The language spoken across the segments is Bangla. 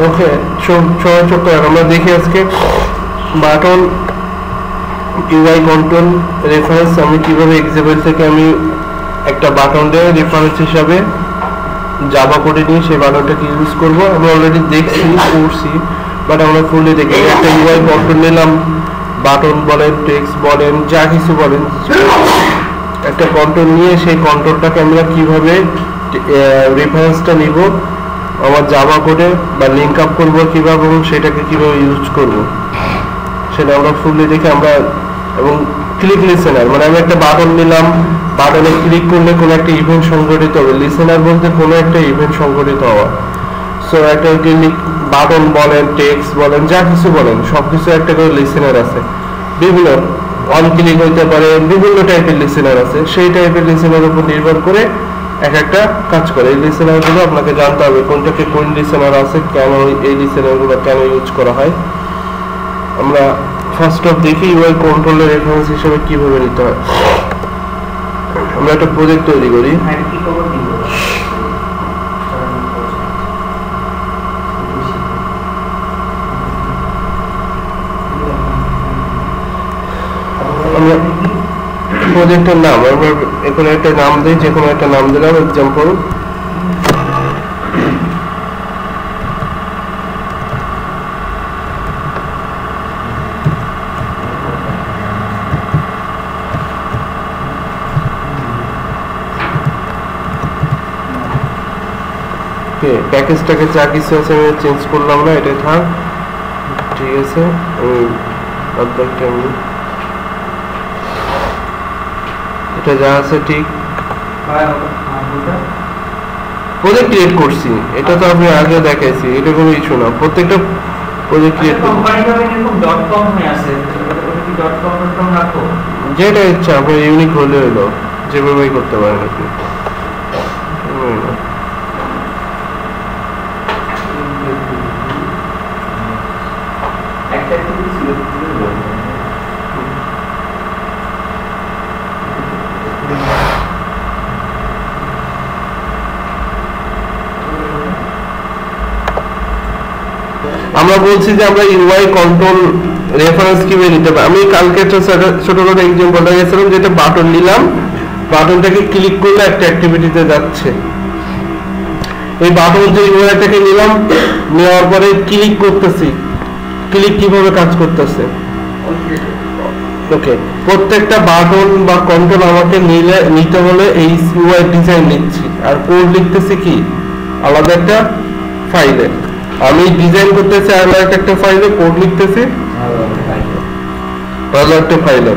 ওকে, সবাই চোখ করে আমরা দেখি আজকে বাটন ইউআই কন্ট্রোল রেফারেন্স আমি কিভাবে এক্সাম্পল থেকে আমি একটা বাটনের রেফারেন্স হিসাবে জাভা কোডে নিয়ে সেই বাটনটাকে ইউজ করব। আমি অলরেডি দেখছি করছি, বাট আমরা ফুললি দেখি একটা ইউআই কন্ট্রোল নিলাম, বাটন বলেন টেক্সট বলেন যা কিছু বলেন, একটা কন্ট্রোল নিয়ে সেই কন্ট্রোলটাকে আমরা কিভাবে রেফারেন্সটা নিব আমার জাভা কোডে বা লিঙ্ক আপ করব কিভাবে এবং সেটাকে কিভাবে ইউজ করব সেটা আমরা ফুললি দেখে আমরা। এবং ক্লিক লিসেনার মানে আমি একটা বাটন নিলাম, বাটনে ক্লিক করলে কোনো একটা ইভেন্ট সংঘটিত হবে। লিসেনার বলতে কোনো একটা ইভেন্ট সংঘটিত হওয়া। সো একটা বাটন বলেন টেক্সট বলেন যা কিছু বলেন সব কিছু একটা করে লিসেনার আছে, বিভিন্ন অন ক্লিক হইতে পারে, বিভিন্ন টাইপের লিসেনার আছে। সেই টাইপের লিসেনার উপর নির্ভর করে এক একটা কাজ করে। এই লিসেনারগুলো আপনাকে জানতে হবে কোনটাকে কোন লিসেনার আছে, কেন এই লিসেনারগুলো কেন ইউজ করা হয়। আমরা ফার্স্ট অফ দেখি ইউআই কন্ট্রোলের রেফারেন্স হিসেবে কিভাবে নিতে হয়। আমরা একটা প্রজেক্ট তৈরি করি। আমরা প্রজেক্টের নাম আমরা এখানে একটা নাম দিই, যে কোনো একটা নাম দিলাম, এক্সাম্পল প্যাকেজটাকে যা কিছু আছে আমি চেঞ্জ করলাম না, এটাই থাক, ঠিক আছে। আমি এটা যা আছে ঠিক প্রজেক্ট ক্রিয়েট করছি, এটা তো আমি আগে দেখাইছি, এটা কোনো ইস্যু না। প্রত্যেকটা প্রজেক্ট ক্রিয়েট যেটা ইচ্ছা আপনার ইউনিক হলে হলো, যেভাবেই করতে পারেন আপনি। আমরা বলছি যে আমরা ইউআই কন্ট্রোল রেফারেন্স কিভাবে নিতে পারি। আমি কালকে একটা ছোটখাটো এক্সাম্পল গেছিলাম, যেটা বাটন নিলাম, বাটনটাকে ক্লিক করলে একটা অ্যাক্টিভিটিতে যাচ্ছে। এই বাটন যে ইউআইটাকে নিলাম, নেওয়ার পরে ক্লিক করতেছি, ক্লিক কিভাবে কাজ করতেছে। ওকে, প্রত্যেকটা বাটন বা কন্ট্রোল আমাকে নিতে হলে এই ইউআই ডিজাইন নিচ্ছি, আর কোড লিখতেছি কি আলাদা একটা ফাইলে। আমি ডিজাইন করতেছি আলাদা একটা ফাইলে, কোড লিখতেছি আলাদা একটা ফাইলে,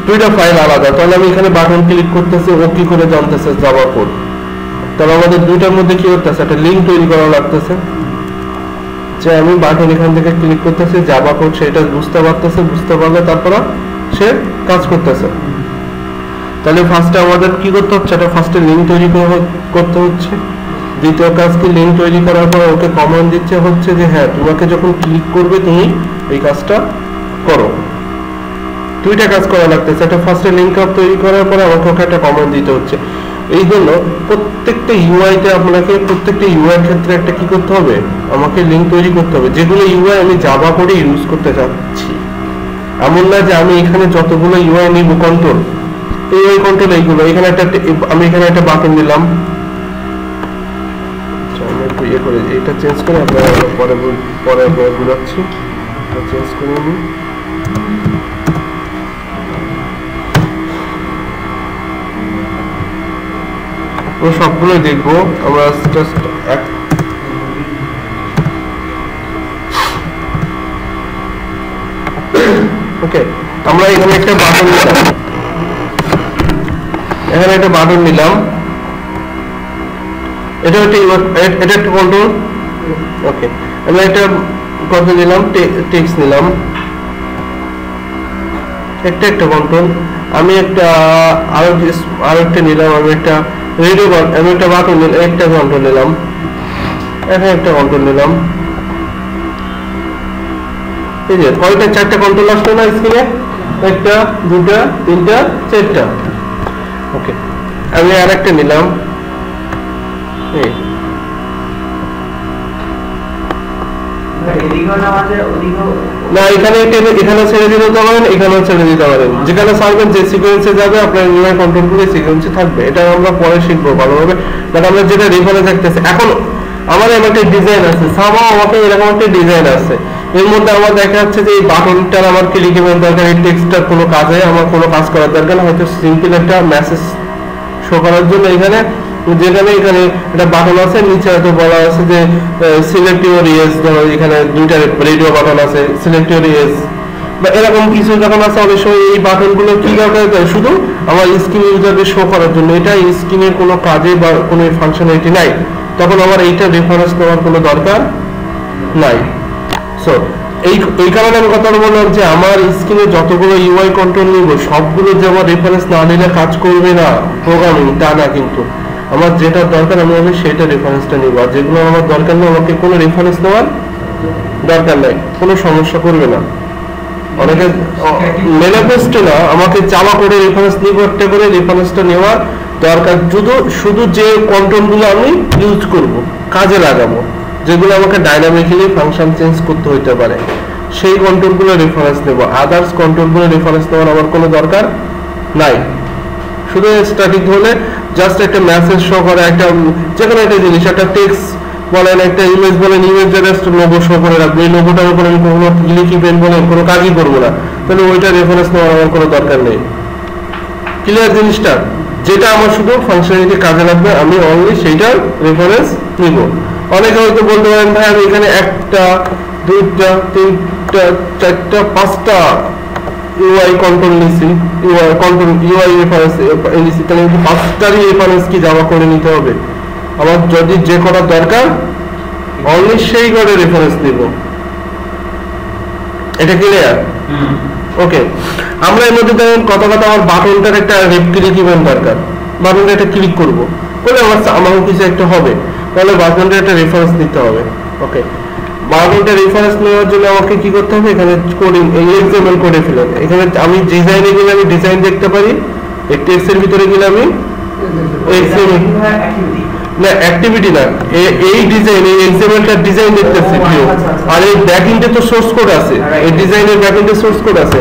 দুইটা ফাইল আলাদা। তাহলে আমি এখানে বাটন ক্লিক করতেছি, ও কি করে জানতেছে জাভা কোড। তাহলে আমাদের দুইটার মধ্যে কি করতেছে, একটা লিঙ্ক তৈরি করা লাগতেছে, যে আমি বাটন এখান থেকে ক্লিক করতেছি, জাভা কোড সেটা বুঝতে পারতেছে, বুঝতে পারলে তারপর সে কাজ করতেছে। তাহলে ফার্স্টে আমাদের কি করতে হচ্ছে, এটা ফার্স্টে লিঙ্ক তৈরি করতে হচ্ছে। দ্বিতীয় কাজ কি, লিঙ্ক তৈরি করার পর ওকে কমান্ড দিচ্ছে হচ্ছে যে হ্যাঁ তোমাকে যখন ক্লিক করবে তুমি এই কাজটা করো। দুইটা কাজ করা লাগতেছে, একটা ফার্স্টে লিঙ্ক আপ তৈরি করার পরে আমাকে ওকে একটা কমান্ড দিতে হচ্ছে। এই জন্য প্রত্যেকটা ইউআইতে আপনাকে প্রত্যেকটা ইউআই ক্ষেত্রে একটা কি করতে হবে, আমাকে লিঙ্ক তৈরি করতে হবে, যেগুলো ইউআই আমি জাভা করে ইউজ করতে চাচ্ছি। এমন না যে আমি এখানে যতগুলো ইউআই নিব কন্ট্রোল, ইউআই কন্ট্রোল এইগুলো, এখানে একটা আমি এখানে একটা বাটন নিলাম, ইয়ে করে এটা চেঞ্জ করে আপনারা পরে বুঝাচ্ছি, চেঞ্জ করে নিই। সবগুলো দেখবো আমরা জাস্ট ওকে। আমরা এখানে একটা বাটন নিলাম, এখানে একটা বাটন নিলাম, এটা একটা কন্ট্রোল। ওকে, আমি একটা কন্ট্রোল নিলাম, টেক্সট নিলাম, একটা কন্ট্রোল। আমি একটা আরো একটা নিলাম, আমি একটা রেডিও, আমি একটা বাটন নিলাম, একটা কন্ট্রোল নিলাম, এখানে একটা কন্ট্রোল নিলাম। এই যে কয়টা, চারটা কন্ট্রোল আসলো না স্ক্রিনে, একটা দুটা তিনটা চারটা। ওকে, আমি আর একটা নিলাম, না এখানে এখানে ছেড়ে দিতে পারেন, এখানেও ছেড়ে দিতে পারেন, যেখানে ছাড়বেন যে সিকোয়েন্সে যাবে আপনার ইউআই কন্ট্রোলগুলো সিকোয়েন্সে থাকবে। এটা আমরা পরে শিখবো ভালোভাবে, বাট আমরা যেটা রেফারেন্স দেখতেছি এখন আমার একটা ডিজাইন আছে, সামহাও আমাকে এরকম একটা ডিজাইন আছে, এর মধ্যে আমার দেখা যাচ্ছে যে এই বাটনটার আমার ক্লিকের দরকার, এই টেক্সটটার কোনো কাজে আমার কোনো কাজ করার দরকার না, হয়তো সিম্পল একটা মেসেজ শো করার জন্য এখানে যেখানে এখানে একটা বাটন আছে, নিচে হয়তো বলা আছে যে সিলেক্ট ইউর ইয়েস, ধরো এখানে দুইটা রেডিও বাটন আছে, সিলেক্ট ইউর ইয়েস বা এরকম কিছু যখন আছে অনেক সময় এই বাটনগুলো কি দরকার দেয় শুধু আমার স্ক্রিন ইউজারকে শো করার জন্য, এটা স্ক্রিনের কোনো কাজে বা কোনো ফাংশনালিটি নাই, তখন আমার এইটা রেফারেন্স নেওয়ার কোনো দরকার নাই। সো এই কারণে আমি কথা বললাম যে আমার স্ক্রিনে যতগুলো ইউআই কন্ট্রোল নিব সবগুলো যে আমার রেফারেন্স না নিলে কাজ করবে না প্রোগ্রামিং, তা না, কিন্তু আমার যেটা দরকার আমি সেটা রেফারেন্সটা নিব, আর যেগুলো আমার দরকার নেই আমাকে কোনো রেফারেন্স নেওয়ার দরকার নাই, কোনো সমস্যা করবে না। অনেকে ম্যানিফেস্টো না, আমাকে জাভা করে রেফারেন্স নিব, একটা করে রেফারেন্সটা নেওয়ার দরকার শুধু যে কন্ট্রোলগুলো আমি ইউজ করব, কাজে লাগাবো, যেগুলো আমাকে ডাইনামিক্যালি ফাংশন চেঞ্জ করতে হইতে পারে সেই কন্ট্রোলগুলো রেফারেন্স নেব, আদার্স কন্ট্রোলগুলো রেফারেন্স নেওয়ার আমার কোনো দরকার নাই। শুধু স্ট্যাটিক হলে জাস্ট একটা মেসেজ শো করে, একটা যেকোনো একটা জিনিস, একটা টেক্সট বলেন, একটা ইমেজ বলেন, ইমেজের লোগো শো করে রাখবো, এই লোগোটার উপর আমি কোনো ক্লিকি পেন বলেন কোনো কাজই করবো না, তাহলে ওইটা রেফারেন্স নেওয়ার আমার কোনো দরকার নেই। ক্লিয়ার জিনিসটা? যেটা আমার শুধু ফাংশনালিটি কাজে লাগবে আমি অনলি সেইটার রেফারেন্স নিব। অনেকে হয়তো বলতে পারেন ভাই আমি এখানে একটা দুইটা তিনটা চারটা পাঁচটা ইউআই কন্ট্রোল নিছি, ইউআই রেফারেন্স নিছি, তাহলে পাঁচটারই রেফারেন্স কি জাভা করে নিতে হবে? আমার যদি যে কটা দরকার অনলি সেই করে রেফারেন্স নিব। এটা ক্লিয়ার? ওকে, আমরা এর মধ্যে দেখেন কথা আমার বাটনটার একটা ক্লিক ইভেন্ট দরকার, বাটনটা একটা ক্লিক করবো বলে আমার কিছু একটা হবে, তাহলে বাটনটা একটা রেফারেন্স নিতে হবে। ওকে, বাটনটা রেফারেন্স নেওয়ার জন্য আমাকে কি করতে হবে? এখানে কোডিং এক্সএমএল করে ফেলেন। এখানে আমি ডিজাইনে গেলে আমি ডিজাইন দেখতে পারি, টেক্সট এর ভিতরে গেলে আমি এক্সএমএল না অ্যাক্টিভিটি না, এই ডিজাইন এই এক্সএমএলটা ডিজাইন দেখতেছি ভিউ, আর এই ব্যাকএন্ডে তো সোর্স কোড আছে, এই ডিজাইনের ব্যাকএন্ডে সোর্স কোড আছে,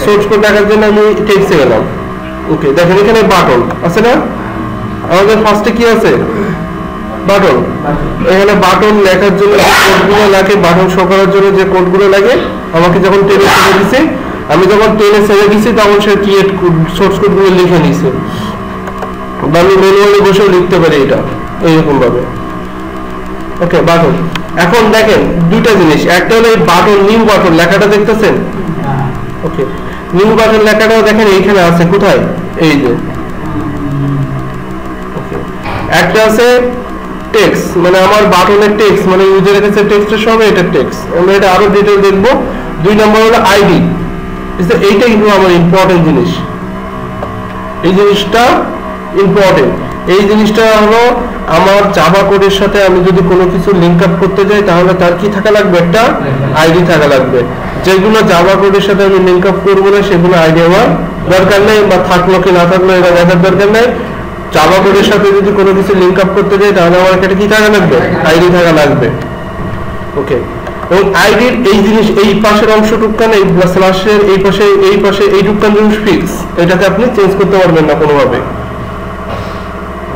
সোর্স কোড দেখার জন্য আমি টেক্সটে গেলাম। ওকে, দেখেন এখানে বাটন আছে না, আমাদের ফার্স্টে কি আছে? বাটন। এখানে বাটন লেখার জন্য কোডগুলো লাগে, বাটন শো করার জন্য যে কোডগুলো লাগে আমাকে যখন টেনে ছেড়ে দিছে, আমি যখন টেনে ছেড়ে দিছি তখন সে ক্রিয়েট সোর্স কোডগুলো লিখে নিছে, বা আমি ম্যানুয়ালি বসেও লিখতে পারি এটা এইরকম ভাবে। ওকে, বাটন। এখন দেখেন দুইটা জিনিস, একটা হলো এই বাটন, নিউ বাটন লেখাটা দেখতেছেন? ওকে, নিউ বাটন লেখাটাও দেখেন এইখানে আছে, কোথায়? এই যে। একটা আছে টেক্সট, মানে আমার বাটনের টেক্সট, মানে ইউজারের কাছে টেক্সটের সঙ্গে এটা টেক্সট, আমরা এটা আরো ডিটেইল দেখবো। দুই নম্বর হলো আইডি, এইটা কিন্তু আমার ইম্পর্টেন্ট জিনিস, এই জিনিসটা ইম্পর্টেন্ট। এই জিনিসটা হলো আমার জাভা কোডের সাথে আমি যদি কোনো কিছু লিংক আপ করতে যাই তাহলে তার কি থাকা লাগবে? একটা আইডি থাকা লাগবে। যেগুলো জাভা কোডের সাথে আমি লিংক আপ করবো না সেগুলো আইডি আমার দরকার নেই, বা থাকলো কি না থাকলো এটা দেখার দরকার নেই। জাভা কোডের সাথে যদি কোনো কিছু লিংক আপ করতে যাই তাহলে আমার একটা কি থাকা লাগবে? আইডি থাকা লাগবে। ওকে, এবং আইডির এই জিনিস এই পাশের অংশটুকখানে এই স্ল্যাশের এই পাশে এইটুকখান জিনিস ফিক্স, এটাকে আপনি চেঞ্জ করতে পারবেন না কোনোভাবে।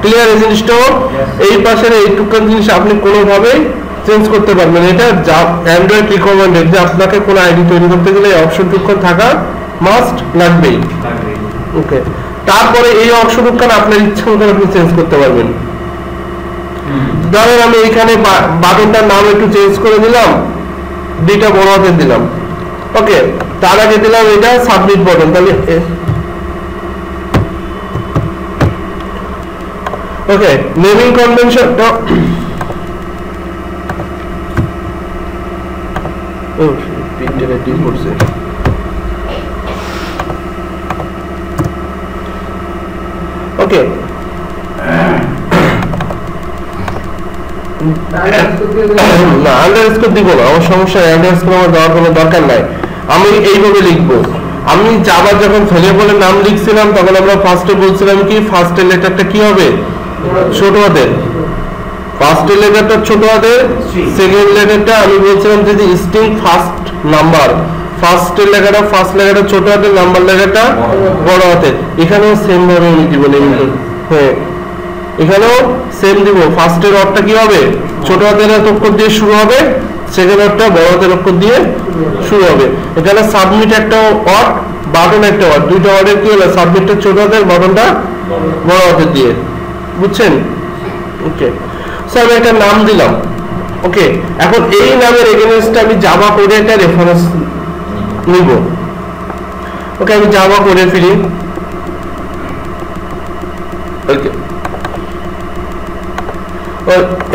ক্লিয়ার? এই জিনিসটা এই পাশের এইটুকখান জিনিস আপনি কোনোভাবেই চেঞ্জ করতে পারবেন, এটা অ্যান্ড্রয়েড রিকমেন্ডেড যে আপনাকে কোনো আইডি তৈরি করতে গেলে এই অপশনটুকখান থাকা মাস্ট লাগবেই। ওকে, তারপরে এই অংশটুকখান আপনার ইচ্ছা মতো আপনি চেঞ্জ করতে পারবেন। ধরেন আমি এখানে বাটনটার নাম একটু চেঞ্জ করে দিলাম, দুইটা বড় হাতে দিলাম। ওকে, তার আগে দিলাম এটা সাবমিট বাটন, তাহলে ওকে নেমিং কনভেনশনটা পিনটা ডিল করছে। ওকে, না আন্ডারস্কোর দিব না, আমার সমস্যা আন্ডারস্কোর আমার দেওয়ার কোনো দরকার নাই। আমি এইভাবে লিখবো। আমি জাভা যখন ভেরিয়েবলের নাম লিখছিলাম তখন আমরা ফার্স্টে বলছিলাম কি ফার্স্টের লেটারটা কি হবে? ছোট হাতের। ফার্স্টের লেটারটা ছোট হাতের, সেকেন্ড লেটারটা আমি বলছিলাম যদি স্ট্রিং ফার্স্ট নাম্বার, ফার্স্টের লেখাটা ফার্স্ট লেখাটা ছোট হাতের, নাম্বার লেখাটা বড় হাতের। এখানেও সেম ভাবে আমি দিব, হ্যাঁ এখানেও সেম দিব। ফার্স্টের অর্থটা কি হবে, ছোট হাতের অক্ষর দিয়ে শুরু হবে, সেকেন্ড অর্থটা বড় হাতের অক্ষর দিয়ে শুরু হবে। এখানে সাবমিট একটা ওয়ার্ড, বাটন একটা ওয়ার্ড, দুইটা ওয়ার্ডের কি হলো, সাবমিটটা ছোট হাতের, বাটনটা বড় হাতের দিয়ে, বুঝছেন? ওকে, সো আমি একটা নাম দিলাম। ওকে, এখন এই নামের এগেইনস্টে আমি জাভা কোডে একটা রেফারেন্স নিব। ওকে, আমি জাভা কোডে ফিরি। ওকে,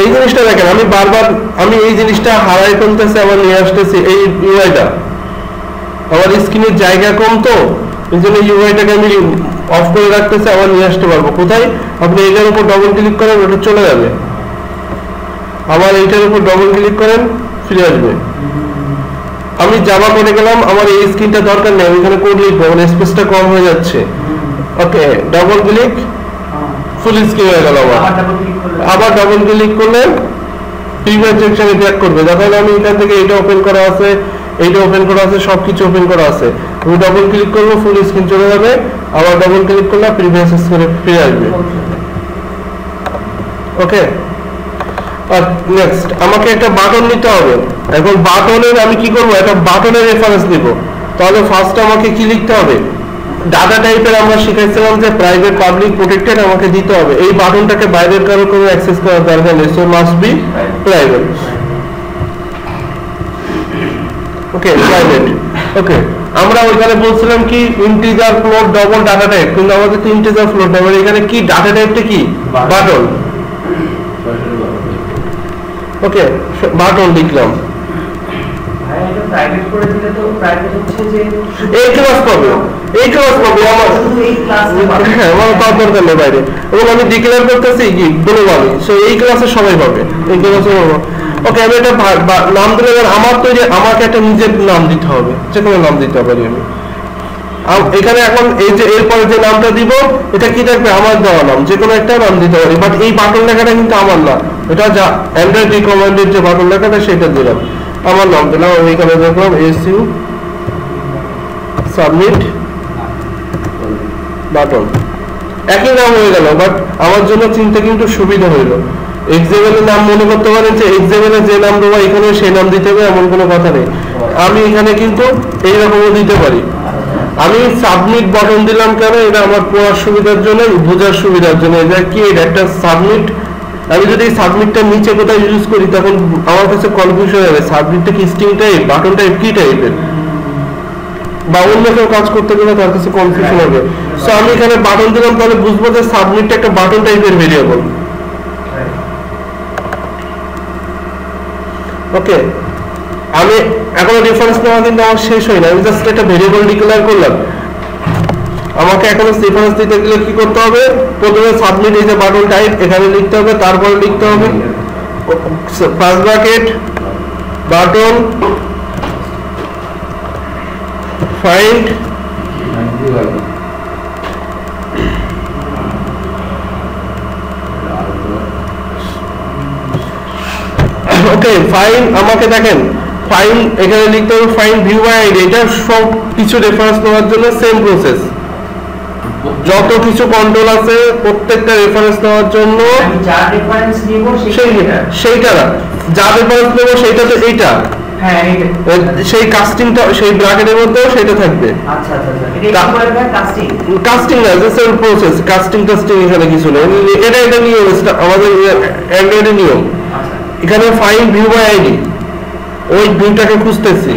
এই জিনিসটা দেখেন, আমি বারবার আমি এই জিনিসটা হারাই ফেলতেছি, আবার নিয়ে আসতেছি। এই ইউআইটা আমার স্ক্রিনের জায়গা কম, তো এই জন্য ইউআইটাকে আমি অফ করে রাখতেছি, আবার নিয়ে আসতে পারবো। কোথায়, আপনি এটার উপর ডবল ক্লিক করেন, ওটা চলে যাবে। আবার এইটার উপর ডবল ক্লিক করেন, ফিরে আসবে। আমি জাভা করে গেলাম, আমার এই স্ক্রিনটা দরকার নেই, আমি এখানে কোড লিখবো, আমার স্পেসটা কম হয়ে যাচ্ছে। ওকে, ডবল ক্লিক, ফুল স্ক্রিন হয়ে গেল। আবার ডবল ক্লিক করলে প্রিভিয়াস সেকশনে ব্যাক করবে। দেখেন আমি এখান থেকে এটা ওপেন করা আছে, এইটা ওপেন করা আছে, সবকিছু ওপেন করা আছে। আমি ডবল ক্লিক করবো, ফুল স্ক্রিন চলে যাবে। আবার ডবল ক্লিক করলে প্রিভিয়াস স্ক্রিনে ফিরে আসবে। ওকে, আর নেক্সট আমাকে একটা বাটন নিতে হবে। এখন বাটনের আমি কি করব, একটা বাটনের রেফারেন্স দিব। তাহলে ফার্স্ট আমাকে কি লিখতে হবে, ডাটা টাইপের আমরা শিখাইছিলাম যে প্রাইভেট, পাবলিক, প্রোটেক্টেড আমাকে দিতে হবে। এই বাটনটাকে বাইরের কারো কোনো অ্যাক্সেস করার দরকার নেই, so must be private. Okay, private. Okay, আমরা ওইখানে বলছিলাম কি integer, float, double, data type, কিন্তু আমাদের তো ইন্টিজার, ফ্লোট ডবল, এখানে কি ডাটা টাইপটা কি বাটন। ওকে, বাটন লিখলাম। এই ক্লাস পাবে, এই ক্লাস পাবে আমার, হ্যাঁ আমার তার দরকার নেই বাইরে। এবং আমি ডিক্লেয়ার করতেছি কি গ্লোবালি, সো এই ক্লাসে সবাই পাবে, এই ক্লাসে। ওকে, আমি একটা নাম দিলে আমার তৈরি, আমাকে একটা নিজের নাম দিতে হবে, যে কোনো নাম দিতে পারি আমি এখানে। এখন এই যে এরপরে যে নামটা দিব, এটা কি থাকবে, আমার দেওয়া নাম, যে কোনো একটা নাম দিতে পারি। বাট এই বাটন লেখাটা কিন্তু আমার না, এটা যা অ্যান্ড্রয়েড রিকমেন্ডেড যে বাটন লেখাটা সেটা দিলাম, আমার নাম দিলাম। আমি এখানে দেখলাম এসইউ সাবমিট বাটন, একই নাম হয়ে গেল। বাট আমার জন্য চিন্তা কিন্তু সুবিধা হইল। এক্সএমএল এর নাম মনে করতে পারেন যে এক্সএমএল এর যে নাম দেবো এখানে সেই নাম দিতে হবে, এমন কোনো কথা নেই। আমি এখানে কিন্তু এইরকমও দিতে পারি। আমি সাবমিট বাটন দিলাম কেন, এটা আমার পড়ার সুবিধার জন্য, বোঝার সুবিধার জন্য। এটা কি, এটা একটা সাবমিট। আমি যদি এই সাবমিটটা নিচে কোথায় ইউজ করি তখন আমার কাছে কনফিউশন হবে, সাবমিটটা কি স্ট্রিং টাইপ, বাটন টাইপ কি টাইপের, বা অন্য কেউ কাজ করতে গেলে তার কাছে কনফিউশন হবে। সো আমি এখানে বাটন দিলাম, তাহলে বুঝবো যে সাবমিটটা একটা বাটন টাইপের ভেরিয়েবল। ওকে, আমি এখনো রেফারেন্স নেওয়া কিন্তু আমার শেষ হয় না, আমি জাস্ট একটা ভেরিয়েবল ডিক্লেয়ার করলাম। আমাকে এখন রেফারেন্স দিতে গেলে কি করতে হবে, প্রথমে সাবমিট এই যে বাটন টাইপ এখানে লিখতে হবে, তারপরে লিখতে হবে first bracket button find okay fine. আমাকে দেখেন ফাইন এখানে লিখতে হবে, ফাইন ভিউ বাই আইডি। এটা সব কিছু রেফারেন্স নেওয়ার জন্য সেম প্রসেস, যত কিছু কন্ট্রোল আছে প্রত্যেকটা রেফারেন্স নেওয়ার জন্য যা রেফারেন্স নিব সেইটা না, যা রেফারেন্স নেব সেইটা তো এইটা, হ্যাঁ সেই কাস্টিংটা সেই ব্র্যাকেটের মধ্যেও সেটা থাকবে। আচ্ছা আচ্ছা, এটা কি বলে কাস্টিং? কাস্টিং না, জাস্ট এর প্রসেস, কাস্টিং এখানে কিছু নেই। এটা নিয়ম, আমাদের অ্যান্ড্রয়েডের নিয়ম। এখানে ফাইন ভিউ বাই আইডি, ওই ভিউটাকে খুঁজতেছি,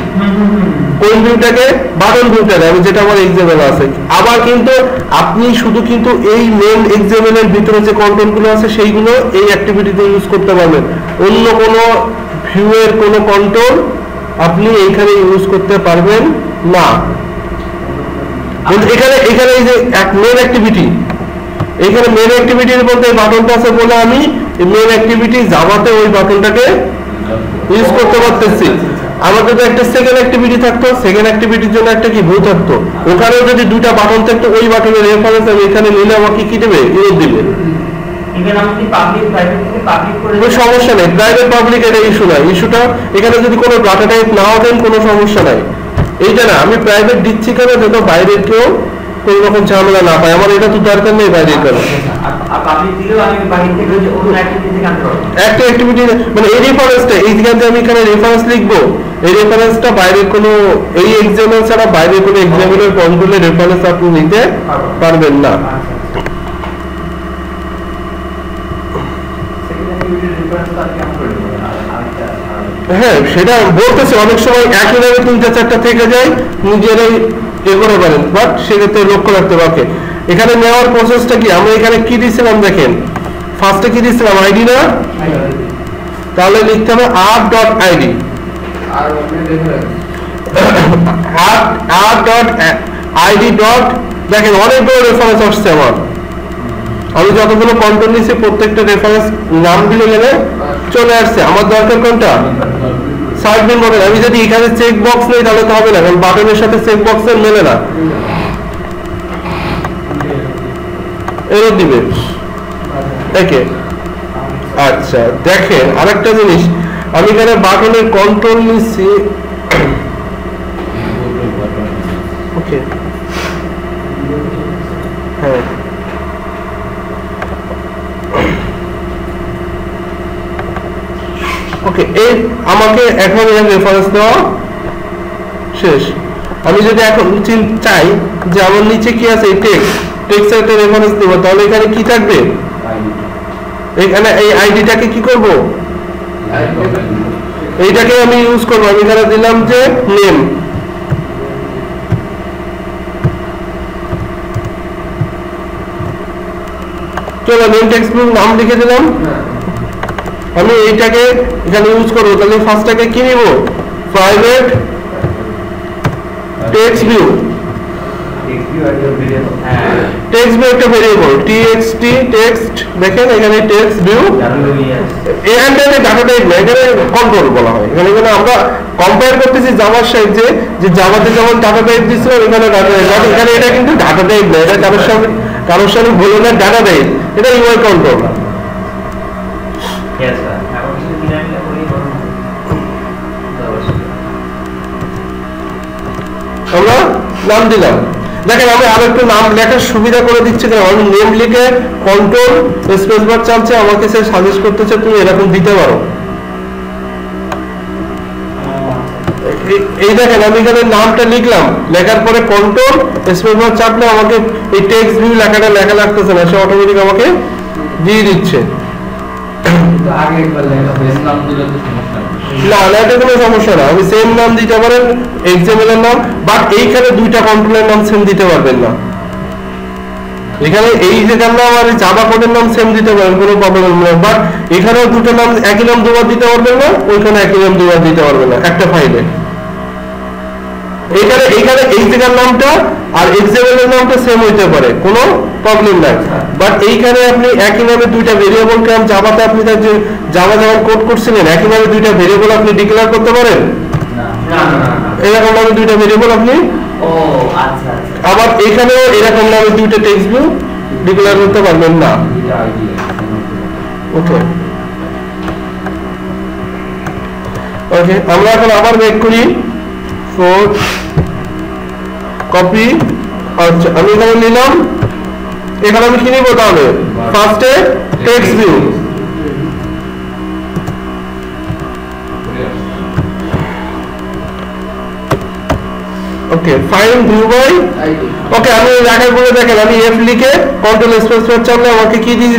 কোন ভিউটাকে, বাটন ভিউটাকে, আমি যেটা আমার এক্সাম্পল আছে। আবার কিন্তু আপনি শুধু কিন্তু এই মেন এক্সাম্পল এর ভিতরে যে কন্ট্রোল গুলো আছে সেইগুলো এই অ্যাক্টিভিটিতে ইউজ করতে পারবেন। অন্য কোনো ভিউ এর কোনো কন্ট্রোল আপনি এইখানে ইউজ করতে পারবেন না। এখানে এখানে এই যে মেন অ্যাক্টিভিটি, এখানে মেন অ্যাক্টিভিটির মধ্যে বাটনটা আছে বলে আমি মেন অ্যাক্টিভিটি জাভাতে ওই বাটনটাকে ইউজ করতে পারতেছি। আমার যদি একটা সেকেন্ড অ্যাক্টিভিটি থাকতো, সেকেন্ড অ্যাক্টিভিটির জন্য একটা কি ভিউ থাকতো, ওখানেও যদি দুইটা বাটন থাকতো ওই বাটনের রেফারেন্স আমি এখানে নিলে আমাকে কি দেবে, ইউজ দিবে। এখানে আমি পাবলিক প্রাইভেট থেকে পাবলিক করে কোনো সমস্যা নেই, প্রাইভেট পাবলিক এটা ইস্যু নাই। ইস্যুটা এখানে যদি কোনো ডাটা টাইপ নাও দেন কোনো সমস্যা নাই। এইটা না, আমি প্রাইভেট দিচ্ছি কেন, যেন বাইরে কেউ কোনো রকম ঝামেলা না পায়। আমার এটা তো দরকার নেই বাইরে কেন। আর পাবলিক দিলেও আমি বাইরে থেকে যে অন্য অ্যাক্টিভিটি থেকে আনতে পারবো। একটা অ্যাক্টিভিটি মানে এই রেফারেন্সটা, এই জায়গাতে আমি এখানে রেফারেন্স লিখবো, এই রেফারেন্সটা বাইরে কোনো এই এক্সাম্পল ছাড়া বাইরে কোনো এক্সাম্পলের কন্ট্রোলে রেফারেন্স আপনি নিতে পারবেন না। হ্যাঁ, সেটা বলতেছে অনেক সময় একই নামে 3-4টা থেকে যায়, নিজেরাই এ করে পারেন, বাট সেক্ষেত্রে লক্ষ্য রাখতে পারবে। এখানে নেওয়ার প্রসেসটা কি, আমরা এখানে কি দিয়েছিলাম দেখেন, ফার্স্টে কি দিয়েছিলাম, আইডি না, তাহলে লিখতে হবে r.id, r.id ডট, দেখেন অনেকগুলো রেফারেন্স আসছে আমার। আমি যতগুলো কন্ট্রোল নিয়েছি প্রত্যেকটা রেফারেন্স নাম দিলে গেলে চলে আসছে। আমার দরকার কোনটা, সার্চ বিন বাটন। আমি যদি এখানে চেক বক্স নেই তাহলে তো হবে না, কারণ বাটনের সাথে চেক বক্সের মেলে না, এরও দিবে একে। আচ্ছা দেখেন আরেকটা জিনিস, আমি এখানে বাটনের কন্ট্রোল নিচ্ছি, ওকে হ্যাঁ ওকে, এই আমাকে এখন এর রেফারেন্স দেওয়া শেষ। আমি যদি এখন চাই যে আমার নিচে কি আছে, টেক্সট একটা রেফারেন্স দেব, তাহলে এখানে কি থাকবে, এখানে এই আইডিটাকে কি করব, এইটাকে আমি ইউজ করব। আমি এখানে দিলাম যে নেম, চলো নেম টেক্সট নাম লিখে দিলাম। আমি এইটাকে এখানে ইউজ করবো, তাহলে ফার্স্টটাকে কি নিব, private text view, text view একটা ভেরিয়েবল txt টেক্সট, দেখেন এখানে টেক্সট ভিউ, এখানে ডাটা টাইপ না, এখানে কন্ট্রোল বলা হয়। এখানে আমরা কম্পেয়ার করতেছি জাভার সাথে, যে জাভাতে যেমন ডাটা টাইপ দিছিল এখানে ডাটা টাইপ, এখানে এটা কিন্তু ডাটা টাইপ না, এটা কারোর সাথে বলে না ডাটা টাইপ, এটা ইউআই কন্ট্রোল। আমরা নাম দিলাম, দেখেন আমি আরো একটু নাম লেখার সুবিধা করে দিচ্ছি, আমি নেম লিখে কন্ট্রোল স্পেস বার চালছে, আমাকে সে সাজেস্ট করতেছে তুমি এরকম দিতে পারো। এই দেখেন আমি এখানে নামটা লিখলাম, লেখার পরে কন্ট্রোল স্পেস বার চাপলে আমাকে এই টেক্সট ভিউ লেখাটা লেখা লাগতেছে না, সে অটোমেটিক আমাকে দিয়ে দিচ্ছে। না না, এটা কোনো সমস্যা না, আমি সেম নাম দিতে পারেন এক্সাম্পল এর নাম, বাট এইখানে দুইটা কন্ট্রোলের নাম সেম দিতে পারবেন না। এখানে এই জায়গার নাম আর জাভা কোডের নাম সেম দিতে পারেন, কোনো প্রবলেম নেই, বাট এখানেও দুটো নাম একই নাম দুবার দিতে পারবেন না, ওইখানে একই নাম দুবার দিতে পারবেন না একটা ফাইলে। এইখানে এই জায়গার নামটা আর এক্সাম্পলের নামটা সেম হইতে পারে, কোনো প্রবলেম নাই, বাট এইখানে আপনি একই নামে দুইটা ভেরিয়েবলকে, জাভাতে আপনি যে জাভা যেমন কোড করছিলেন একই নামে দুইটা ভেরিয়েবল আপনি ডিক্লেয়ার করতে পারেন, এরকম নামে দুইটা ভেরিয়েবল আপনি, আবার এখানেও এরকম নামে দুইটা টেক্সট ভিউ ডিক্লেয়ার করতে পারবেন না। ওকে ওকে, আমরা এখন আবার ব্যাক করি, কপি, আচ্ছা আমি এখানে নিলাম, এখানে আমি কি নিব তাহলে, ফার্স্টে text view, okay find view by, okay আমি রাখার পরে দেখেন আমি এফ লিখে কন্ট্রোল স্পেস বার চাপলে আমাকে কি দিয়ে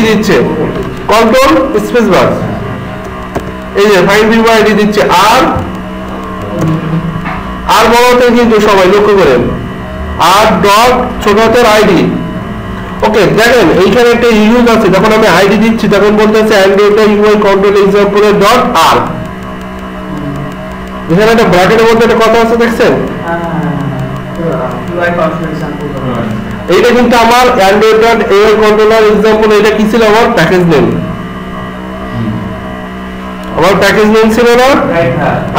দিচ্ছে কন্ট্রোল স্পেস বার, এই যে ফাইন ভিউ বাই আইডি দিচ্ছে, আর বড়তে কিন্তু সবাই লক্ষ্য করেন আর ডট ছোট হাতের আইডি। ওকে দেখেন এইখানে একটা ইউজ আছে, যখন আমি আইডি দিচ্ছি তখন বলতেছে android UI control example dot R, এখানে একটা ব্র্যাকেটের মধ্যে একটা কথা আছে দেখছেন, এইটা কিন্তু আমার android dot UI controller example, এটা কি ছিল আমার প্যাকেজ নেম, আমার প্যাকেজ নেম ছিল না।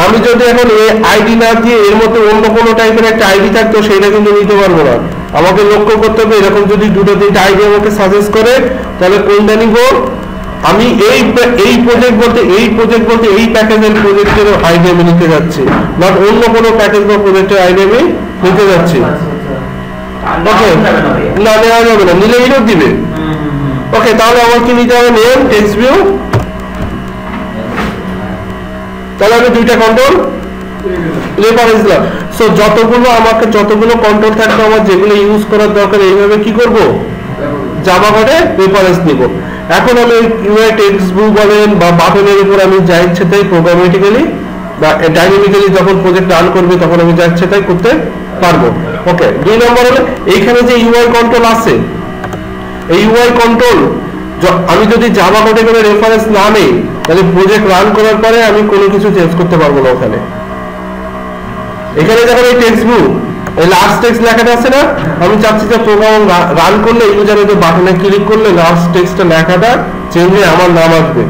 আমি যদি এখন এই আইডি না দিয়ে এর মধ্যে অন্য কোনো টাইপের একটা আইডি থাকতো সেটা কিন্তু নিতে পারবো না, আমাকে লক্ষ্য করতে হবে এরকম যদি দুটো তিনটা আইডিয়া আমাকে সাজেস্ট করে তাহলে কোনটা নিব আমি এই প্রজেক্ট বলতে এই প্যাকেজের প্রজেক্টের আইডিয়া আমি নিতে যাচ্ছি নট অন্য কোনো প্যাকেজ বা প্রজেক্টের আইডিয়া আমি নিতে যাচ্ছি ওকে না নেওয়া যাবে না নিলে ইরোর দিবে ওকে তাহলে আমার কি নিতে হবে নেম টেক্সট ভিউ তাহলে আমি দুইটা কন্ট্রোল রেফারেন্স দিলাম সো যতগুলো কন্ট্রোল থাকবে আমার যেগুলো ইউজ করার দরকার এইভাবে কি করব জাভা কোডে রেফারেন্স নিব এখন আমি ইউআই টেক্সট ভিউ বলেন বা বাটনের উপর আমি যা ইচ্ছে তাই প্রোগ্রামেটিক্যালি বা ডাইনামিক্যালি যখন প্রজেক্ট রান করবে তখন আমি যা ইচ্ছে তাই করতে পারবো ওকে 2 নম্বর হলো এইখানে যে ইউআই কন্ট্রোল আছে এই ইউআই কন্ট্রোল আমি যদি জাভা কোডে কোনো রেফারেন্স না নেই তাহলে প্রজেক্ট রান করার পরে আমি কোনো কিছু চেঞ্জ করতে পারবো না ওখানে এখানে যখন এই টেক্সট ভিউ এই লাস্ট টেক্সট লেখাটা আছে না আমি চাচ্ছি যে প্রোগ্রাম রান করলে ইউজারে যে বাটনে ক্লিক করলে লাস্ট টেক্সটটা লেখাটা চেঞ্জ হয়ে আমার নাম আসবে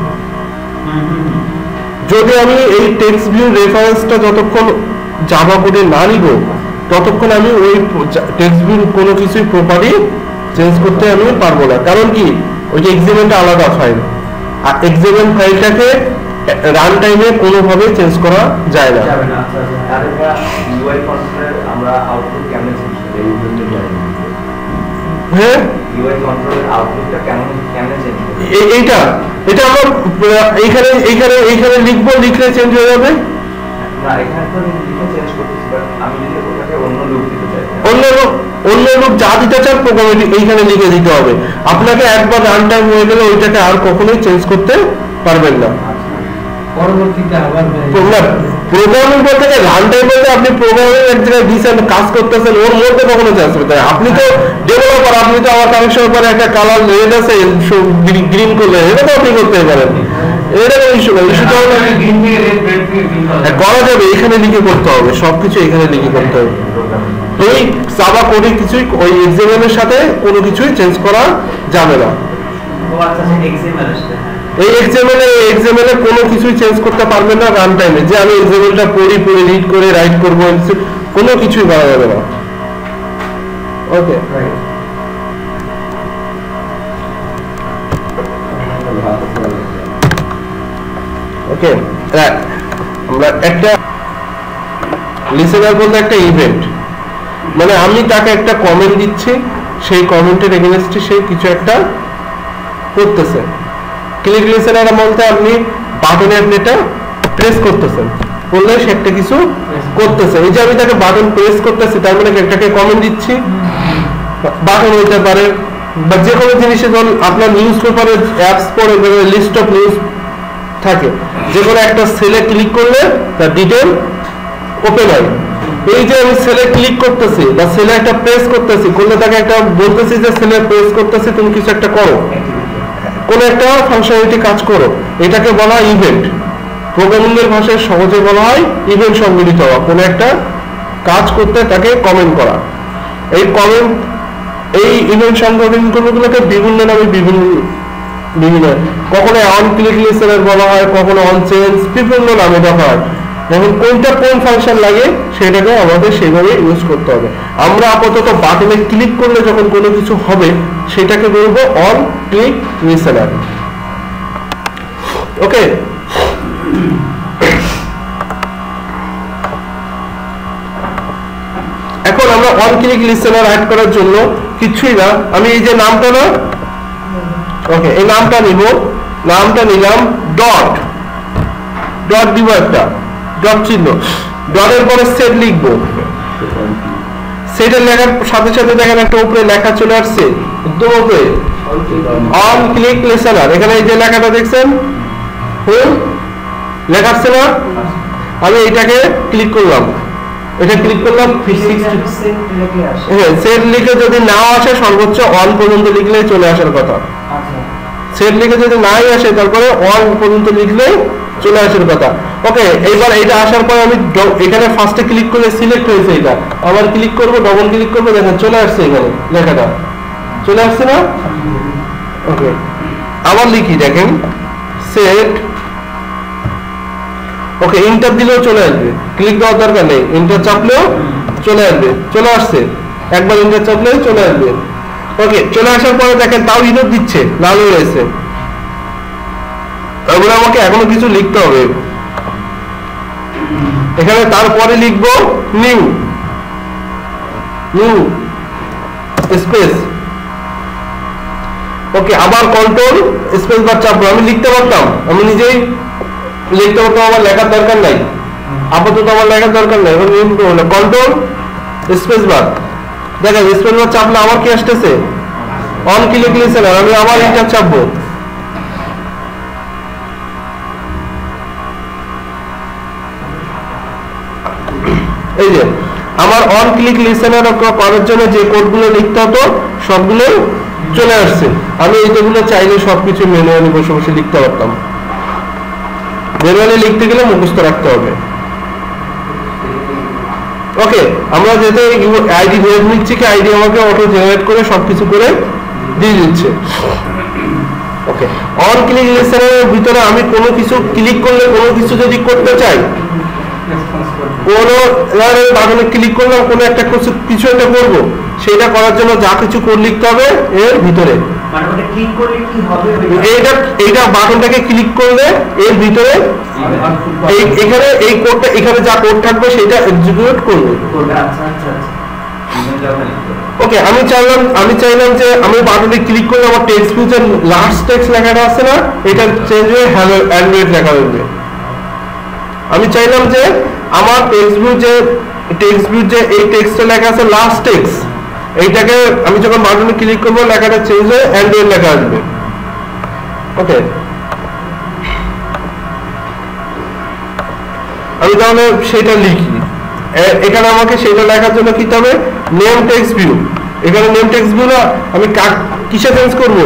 যদি আমি এই টেক্সট ভিউ রেফারেন্সটা যতক্ষণ জাভা কোডে না নিব ততক্ষণ আমি ওই টেক্সট ভিউ কোনো কিছুই প্রপারলি চেঞ্জ করতে আমি পারবো না কারণ কি ওই যে এক্সিমেন্টটা আলাদা ফাইল আর এক্সিমেন্ট ফাইলটাকে রান টাইমে কোনোভাবে চেঞ্জ করা যায় না ইউআই কন্ট্রোলের আমরা আউটপুট কেমনে চেঞ্জ করি হ্যাঁ ইউআই কন্ট্রোলের আউটপুটটা কেমনে চেঞ্জ করি এটা আমরা এইখানে লিখলে চেঞ্জ হয়ে যাবে না এখানে তো লিখে চেঞ্জ করতেছি বাট আমি যদি ওটাকে অন্য লুক দিতে চাই অন্য লুক যা দিতে চান প্রোগ্রামে এইখানে লিখে দিতে হবে আপনাকে একবার রান টাইম হয়ে গেলে ওইটাকে আর কখনোই চেঞ্জ করতে পারবেন না পরবর্তীতে আবার প্রোগ্রামিং বলতে রান টাইম বলতে আপনি প্রোগ্রামিং এক জায়গায় দিয়েছেন কাজ করতেছেন ওর মধ্যে কখনো চেঞ্জ করতে হয় আপনি তো ডেভেলপার আপনি তো আমার কানেকশন পরে একটা কালার রেড আছে গ্রিন করলেন এটা তো আপনি করতে পারেন এটা কোনো ইস্যু না ইস্যুটা হলো করা যাবে এখানে লিখে করতে হবে সবকিছু এখানে লিখে করতে হবে এই জাভা কোডে কিছুই ওই এক্সএমএল সাথে কোনো কিছুই চেঞ্জ করা যাবে না এই এক্সএমএল এ কোনো কিছুই চেঞ্জ করতে পারবেন না রান টাইমে যে আমি এক্সএমএলটা পড়ে রিড করে রাইট করব কোনো কিছুই করা যাবে না ওকে ওকে আমরা একটা লিসেনার বলতে একটা ইভেন্ট মানে আমি তাকে একটা কমেন্ট দিচ্ছি সেই কমেন্টের এগেইনস্টে সে কিছু একটা করতেছে ক্লিক লিসেনার বলতে আপনি বাটনে আপনি এটা প্রেস করতেছেন বললে সে একটা কিছু করতেছে এই যে আমি তাকে বাটন প্রেস করতেছি তার মানে একটাকে কমেন্ট দিচ্ছি বাটন হইতে পারে বা যে কোনো জিনিসে ধরুন আপনার নিউজ পেপারে অ্যাপস পড়ে লিস্ট অফ নিউজ থাকে যে কোনো একটা সেলে ক্লিক করলে তার ডিটেল ওপেন হয় এই যে আমি সেলে ক্লিক করতেছি বা সেলে একটা প্রেস করতেছি করলে তাকে একটা বলতেছি যে সেলে প্রেস করতেছি তুমি কিছু একটা করো কোন একটা ফাংশনালিটি কাজ করো এটাকে বলা হয় ইভেন্ট প্রোগ্রামিং এর ভাষায় সহজে বলা হয় ইভেন্ট সংঘটিত হওয়া কোন একটা কাজ করতে তাকে কমেন্ট করা এই ইভেন্ট সংঘটনগুলোকে বিভিন্ন নামে বিভিন্ন কখনো অন ক্লিক লিসেনার বলা হয় কখনো অন চেঞ্জ বিভিন্ন নামে দেখা হয় এখন কোনটা কোন ফাংশন লাগে সেটাকে আমাদের সেভাবে ইউজ করতে হবে আমরা আপাতত বাটনে ক্লিক করলে যখন কোনো কিছু হবে সেটাকে বলবো অন ক্লিক লিসেনার ওকে এখন আমরা অন ক্লিক লিসেনার অ্যাড করার জন্য কিছুই না আমি এই যে নামটা না ওকে এই নামটা নিলাম ডট দিব একটা ডট চিহ্ন ডটের পরে সেট লিখবো সেটা লেখার সাথে সাথে দেখেন একটা উপরে লেখা চলে আসছে একদম উপরে অন ক্লিক লিসেনার এখানে এই যে লেখাটা দেখছেন লেখা আসছে না আমি এটাকে ক্লিক করলাম এটা ক্লিক করলাম সেট লিখে যদি নাও আসে সর্বোচ্চ অন পর্যন্ত লিখলে চলে আসার কথা সেট লিখে যদি নাই আসে তারপরে অন পর্যন্ত লিখলে চলে আসার কথা ওকে এইবার এটা আসার পর আমি এখানে ফার্স্টে ক্লিক করলে সিলেক্ট হয়েছে এটা আবার ক্লিক করব ডবল ক্লিক করব দেখেন চলে আসছে এখানে লেখাটা চলে আসছে না ওকে আবার লিখি দেখেন সেট ওকে এন্টার দিলেও চলে আসবে ক্লিক দেওয়ার দরকার নেই এন্টার চাপলেও চলে আসবে চলে আসছে একবার এন্টার চাপলে চলে আসবে। ওকে, চলে আসার পরে দেখেন তাও ইরর দিচ্ছে, লাল হয়ে গেছে। তারপরে আমাকে এখনো কিছু লিখতে হবে এখানে, তারপরে লিখবো নিউ স্পেস। ওকে, আবার কন্ট্রোল স্পেস বার চাপবো। আমি লিখতে পারতাম, আমি নিজেই লিখতে পারতাম, আমার লেখার দরকার নাই, আপাতত আমার লেখার দরকার নাই। কন্ট্রোল স্পেস বার, দেখেন স্পেস বার চাপলে আমার কি আসতেছে, অন ক্লিক লিসেনার। আমি আবার এন্টার চাপবো, এই যে আমার অন ক্লিক লিসেনার করার জন্য যে কোডগুলো লিখতে হতো সবগুলো চলে আসছে। আমি এইগুলো চাইলে সবকিছু ম্যানুয়ালি বসে বসে লিখতে পারতাম। ম্যানুয়ালি লিখতে গেলে মুখস্থ রাখতে হবে। ওকে, আমরা যেতে আইডি ধরে নিচ্ছি কি আইডি আমাকে অটো জেনারেট করে সবকিছু করে দিয়ে দিচ্ছে। ওকে, অন ক্লিক লিসেনারের ভিতরে আমি কোনো কিছু ক্লিক করলে, কোনো কিছু যদি করতে চাই, কোনো বাটনে ক্লিক করলাম, কোনো একটা কিছু একটা করবো, সেটা করার জন্য যা কিছু কোড লিখতে হবে এর ভিতরে। এইটা বাটনটাকে ক্লিক করলে এর ভিতরে এখানে এই কোডটা, এখানে যা কোড থাকবে সেটা এক্সিকিউট করবে। ওকে, আমি চাইলাম যে আমি বাটনে ক্লিক করলে আমার টেক্সট ভিউ যে লাস্ট টেক্সট লেখাটা আছে না, এটা চেঞ্জ হয়ে হ্যালো অ্যান্ড্রয়েড লেখা হবে। আমি চাইলাম যে আমার টেক্সট ভিউ যে এই টেক্সটে লেখা আছে লাস্ট টেক্সট, এইটাকে আমি যখন বাটনে ক্লিক করবো লেখাটা চেঞ্জ হয়ে অ্যান্ড্রয়েড লেখা আসবে। ওকে, আমি তাহলে সেটা লিখি। এখানে আমাকে সেটা লেখার জন্য কি হবে, নেম টেক্সট ভিউ। এখানে নেম টেক্সট ভিউ না, আমি কিসে চেঞ্জ করবো,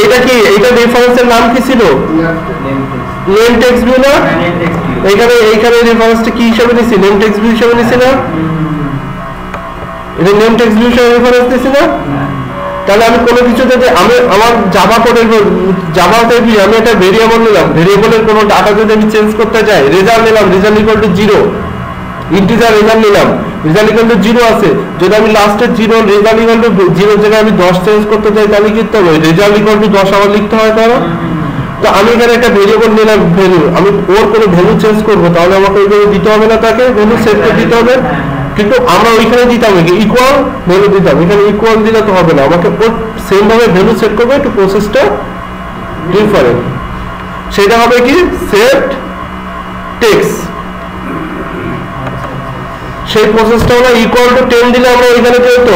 এটা কি, এইটা রেফারেন্সের নাম কি ছিল, নেম টেক্সট ভিউ না। এইখানে রেফারেন্সটা কি হিসেবে নিছি, নেম টেক্সট ভিউ হিসেবে নিছি না, এটা নেম টেক্সট ভিউ হিসেবে রেফারেন্স নিছি না। তাহলে আমি কোনো কিছু যদি আমি আমার জাভা আমি একটা ভেরিয়েবল নিলাম, ভেরিয়েবলের কোনো ডাটা যদি আমি চেঞ্জ করতে চাই, রেজাল্ট নিলাম, result equal to 0, integer result নিলাম, রেজাল্ট ইকুয়াল টু 0 আছে, যদি আমি লাস্টে 0 রেজাল্ট ইকুয়াল টু 0 জায়গায় আমি 10 চেঞ্জ করতে চাই, তাহলে কি করতে হবে, রেজাল্ট ইকুয়াল টু 10 আবার লিখতে হয়। তো আমি এখানে একটা ভেরিয়েবল নিলাম, ভ্যালু, আমি ওর কোনো ভ্যালু চেঞ্জ করবো, তাহলে আমাকে ওইভাবে দিতে হবে না, তাকে ভ্যালু সেট করে দিতে হবে। কিন্তু আমরা ওইখানে দিতে হবে কি, ইকুয়াল ভ্যালু দিতে হবে। এখানে ইকুয়াল দিলে তো হবে না, আমাকে ওর সেম ভাবে ভ্যালু সেট করবে, একটু প্রসেসটা ডিফারেন্ট। সেটা হবে কি, সেট টেক্সট। সেই প্রসেসটা হলো ইকুয়াল টু 10 দিলে আমরা ওইখানে যেত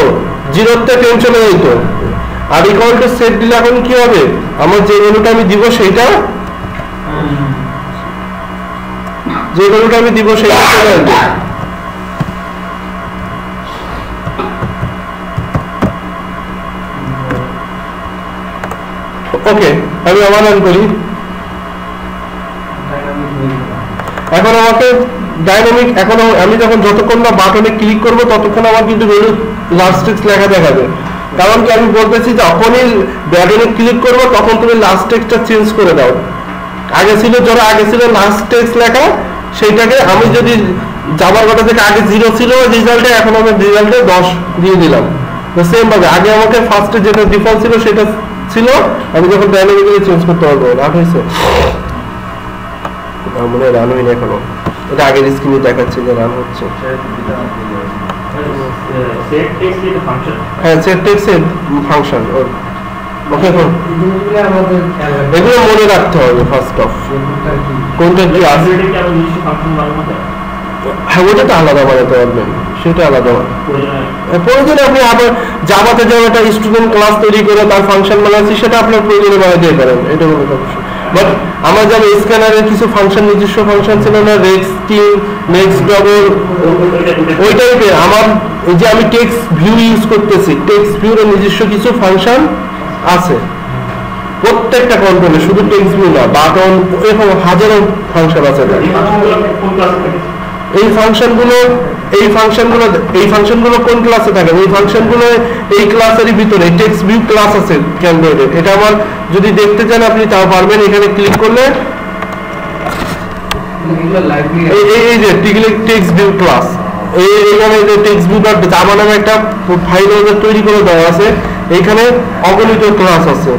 0 তে 10 চলে যেত, আর ইকুয়াল টু সেট দিলে এখন কি হবে, আমার যে ভ্যালুটা আমি দিব সেইটা, যে ভ্যালুটা আমি দিব সেইটা চলে আসবে। ওকে, আমি আবার রান করি। এখন আমাকে ডাইনামিক, এখন আমি যখন যতক্ষণ না বাটনে ক্লিক করব ততক্ষণ আমার কিন্তু ভ্যালু লাস্ট টেক্সট লেখা দেখাবে। কারণ কি, আমি বলতেছি যখনই বাটনে ক্লিক করব তখন তুমি লাস্ট টেক্সটটা চেঞ্জ করে দাও। আগে ছিল লাস্ট টেক্সট লেখা, সেইটাকে আমি যদি জাভার কথা থেকে আগে 0 ছিল রেজাল্টে, এখন আমি রেজাল্টে 10 দিয়ে দিলাম। তো সেম ভাবে আগে আমাকে ফার্স্টে যেটা ডিফল্ট ছিল সেটা ছিল, আমি যখন ডাইনামিক্যালি চেঞ্জ করতে পারবো। রান হয়েছে, মনে রান হয়নি এখনো, এটা আগের স্ক্রিনে দেখাচ্ছে যে রান হচ্ছে। হ্যাঁ, সেট টেক্সট ফাংশন। ওকে, এগুলো মনে রাখতে হবে ফার্স্ট অফ, কোনটা কি আছে। হ্যাঁ, ওটা তো আলাদা বানাতে পারবেন, সেটা আলাদা প্রয়োজনে আপনি আবার জাভাতে যেমন একটা স্টুডেন্ট ক্লাস তৈরি করে তার ফাংশন বানাচ্ছি, সেটা আপনার প্রয়োজনে বানাতে পারেন, এটা কোনো সমস্যা। বাট আমার যেমন স্ক্যানারের কিছু ফাংশন, নিজস্ব ফাংশন ছিল না, রেক্স টিম, নেক্সট ডবল, ওই টাইপের আমার এই যে আমি টেক্সট ভিউ ইউজ করতেছি, টেক্সট ভিউর নিজস্ব কিছু ফাংশন আছে প্রত্যেকটা কন্ট্রোলে, শুধু টেক্সট ভিউ না, বাটন, এরকম হাজারো ফাংশন আছে। এই ফাংশনগুলো কোন ক্লাসে থাকে, এই ফাংশনগুলো এই ক্লাসেরই ভিতরে টেক্সট ভিউ ক্লাস আছে ক্যালকুলেটেড। এটা আমার যদি দেখতে চান আপনি তাও পারবেন, এখানে ক্লিক করলে এই যে টেক্সট ভিউ ক্লাস, এখানে যে টেক্সট বুক আর জাভা নামে একটা ফাইল তৈরি করে দেওয়া আছে, এখানে অগণিত ক্লাস আছে।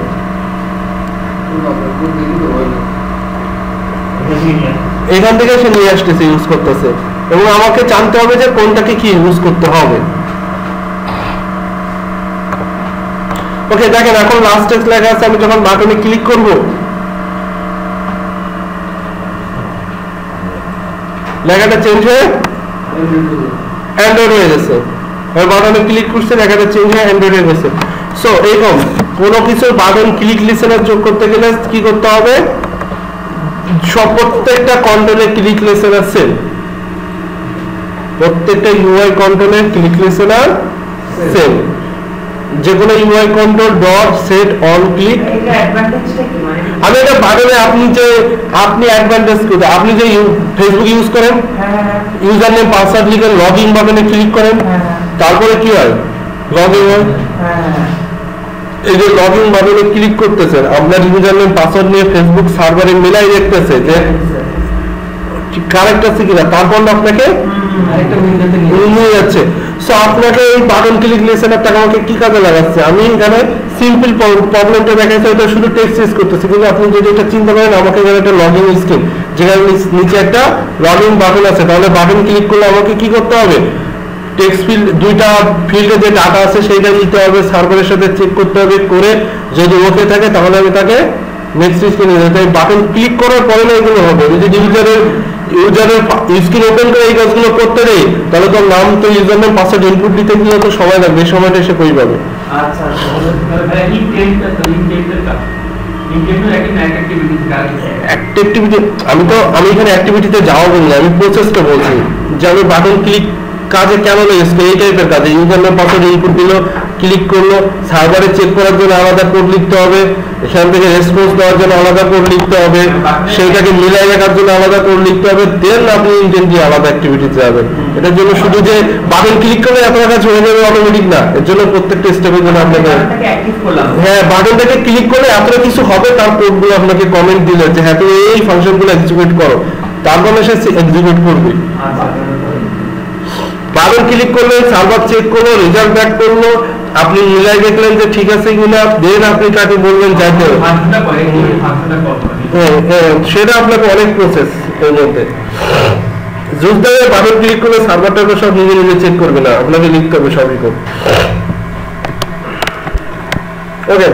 এখান থেকে সে নিয়ে আসতেছে, ইউজ করতেছে, এবং আমাকে জানতে হবে যে কোনটাকে কি ইউজ করতে হবে। ওকে, দেখেন এখন লাস্ট টেক্সট লেখা আছে, আমি যখন বাটনে ক্লিক করব লেখাটা চেঞ্জ হয়ে অ্যান্ড্রয়েড হয়ে গেছে। বাটনে ক্লিক করছে, লেখাটা চেঞ্জ হয়ে অ্যান্ড্রয়েড হয়ে গেছে। সো এরকম কোনো কিছু বাটন ক্লিক লিসেনার যোগ করতে গেলে কি করতে হবে, প্রত্যেকটা কন্ট্রোলে ক্লিক লিসেনার সেম, প্রত্যেকটা ইউআই কন্ট্রোলে ক্লিক লিসেনার সেম। যে কোনো UI control dot set on click, আমি এটা বাটনে আপনি অ্যাডভান্টেজ করতে, আপনি যে ফেসবুক ইউজ করেন, ইউজার নেম পাসওয়ার্ড লিখে লগ ইন বাটনে ক্লিক করেন, তারপরে কি হয়, লগ ইন হয়। এই যে লগ ইন বাটনে ক্লিক করতেছেন, আপনার ইউজার নেম পাসওয়ার্ড নিয়ে ফেসবুক সার্ভারে মিলাই দেখতেছে যে কারেক্ট আছে কিনা, তারপর আপনাকে নিয়ে যাচ্ছে। সো আপনাকে এই বাটন ক্লিক লিসেনারটা আমাকে কি কাজে লাগাচ্ছে, আমি এখানে সিম্পল প্রবলেমটা দেখাচ্ছি, এটা শুধু টেক্সট ইউজ করতেছি, কিন্তু আপনি যদি এটা চিন্তা করেন আমাকে এখানে একটা লগ ইন স্ক্রিন, যেখানে নিচে একটা লগ ইন বাটন আছে, তাহলে বাটন ক্লিক করলে আমাকে কি করতে হবে, টেক্সট ফিল্ড দুইটা ফিল্ডে যে ডাটা আছে সেইটা দিতে হবে, সার্ভারের সাথে চেক করতে হবে, করে যদি ওকে থাকে তাহলে আমি তাকে নেক্সট স্ক্রিনে যেতে, বাটন ক্লিক করার পরে না এগুলো হবে। যদি ইউজারের স্ক্রিন ওপেন করে এই কাজগুলো করতে দেই, তাহলে তো নাম তো ইউজার নেম পাসওয়ার্ড ইনপুট দিতে গেলে তো সময় লাগবে, এই সময়টা এসে কই পাবে। আচ্ছা অ্যাক্টিভিটি, আমি এখানে অ্যাক্টিভিটিতে যাওয়া বলি না, আমি প্রসেসটা বলছি যে আমি বাটন ক্লিক কাজে কেন লেগেছে, এই টাইপের কাজে ইউজার নেম পাসওয়ার্ড ইনপুট দিল, ক্লিক করলো, সার্ভারে চেক করার জন্য আলাদা কোড লিখতে হবে, এখান থেকে রেসপন্স দেওয়ার জন্য আলাদা কোড লিখতে হবে, সেইটাকে মিলাই রাখার জন্য আলাদা কোড লিখতে হবে, দেন আপনি ইন্টেন্ট দিয়ে আলাদা অ্যাক্টিভিটিতে যাবেন। এটার জন্য শুধু যে বাটন ক্লিক করলে আপনার কাছে হয়ে যাবে অটোমেটিক না, এর জন্য প্রত্যেকটা স্টেপের জন্য আপনাকে, হ্যাঁ বাটনটাকে ক্লিক করলে এতটা কিছু হবে, তার কোডগুলো আপনাকে কমেন্ট দিলে যে হ্যাঁ তুমি এই ফাংশনগুলো এক্সিকিউট করো, তারপর সে এক্সিকিউট করবে। বাটন ক্লিক করলে সার্ভার চেক করলো, রেজাল্ট ব্যাক করলো, আপনি মিলাই দেখলেন যে ঠিক আছে কিনা, দেন আপনি তাকে বললেন যাইতে, সেটা আপনাকে অনেক প্রসেস এর মধ্যে। জুসদারে বাটন ক্লিক করলে সার্ভারটাকে সব নিজে নিজে চেক করবে না, আপনাকে লিখতে হবে সবই কোড। ওকে।